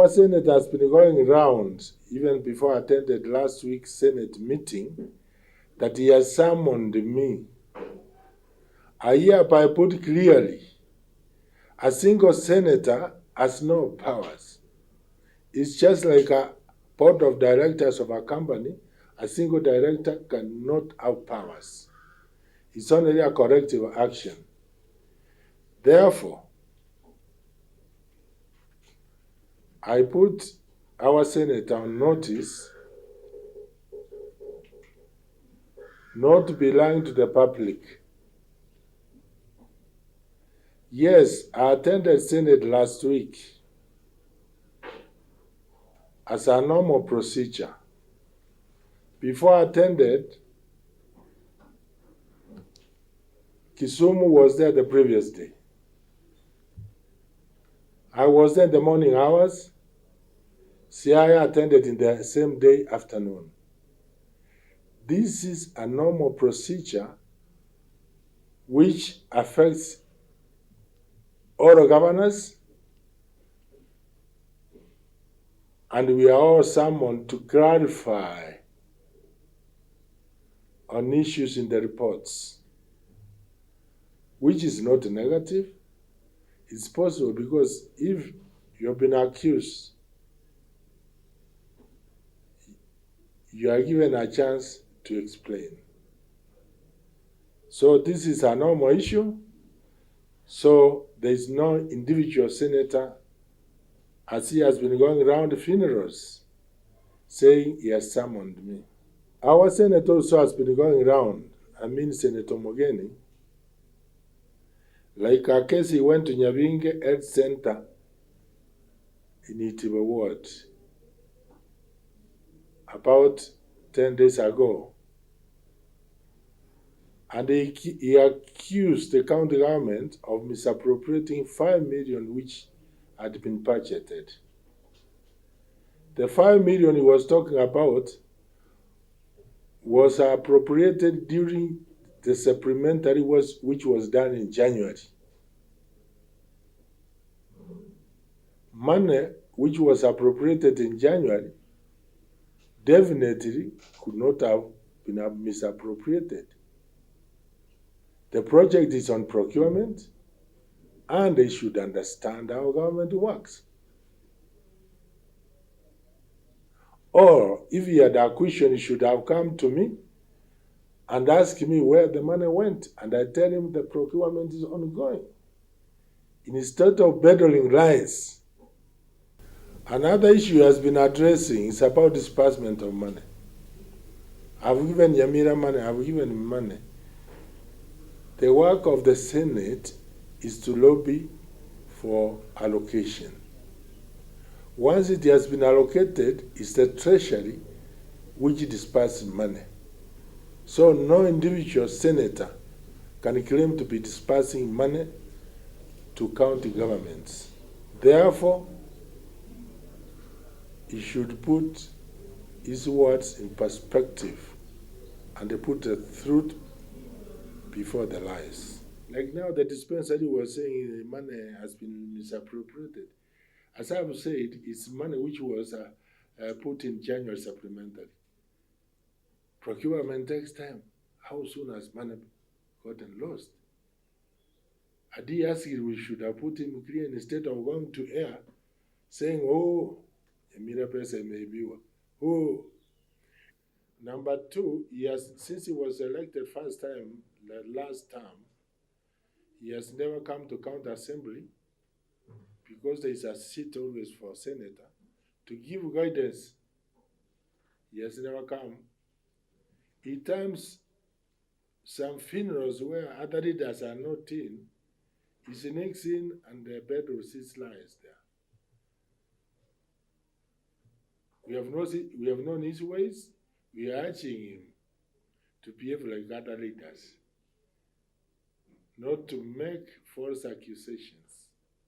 Our Senate has been going around, even before I attended last week's Senate meeting, that he has summoned me. I hereby put clearly, a single senator has no powers. It's just like a board of directors of a company. A single director cannot have powers. It's only a corrective action. Therefore, I put our senator on notice not to be lying to the public. Yes, I attended Senate last week as a normal procedure. Before I attended, Kisumu was there the previous day. I was there in the morning hours. Siaya attended in the same day afternoon. This is a normal procedure which affects all the governors, and we are all summoned to clarify on issues in the reports, which is not negative. It's possible because if you've been accused, you are given a chance to explain. So this is a normal issue. So there is no individual senator, as he has been going around funerals, saying he has summoned me. Our senator also has been going around, Senator Mogeni, like a case he went to Nyabinge Health Center in Itiba Ward about 10 days ago. And he accused the county government of misappropriating 5 million which had been budgeted. The 5 million he was talking about was appropriated during the supplementary which was done in January. Money which was appropriated in January definitely could not have been misappropriated. The project is on procurement, and they should understand how government works. Or if he had a question, he should have come to me and asked me where the money went, and I tell him the procurement is ongoing. Instead of peddling lies. Another issue he has been addressing is about disbursement of money. I've given Nyamira money, I've given him money. The work of the Senate is to lobby for allocation. Once it has been allocated, it's the Treasury which disperses money. So no individual senator can claim to be dispersing money to county governments. Therefore, he should put his words in perspective and put the truth before the lies. Like now, the dispensary was saying the money has been misappropriated. As I've said, it's money which was put in January supplementary. Procurement takes time. How soon has money gotten lost? Adi asked we should have put him clear instead of going to air, saying, oh, Nyamira person may be one. Oh. Number two, since he was elected first time, the last term, he has never come to county assembly because there is a seat always for senator to give guidance. He has never come. At times, some funerals where other leaders are not in, he sneaks in and the bedroom sits lies there. We have known his ways. We are urging him to behave like other leaders, not to make false accusations.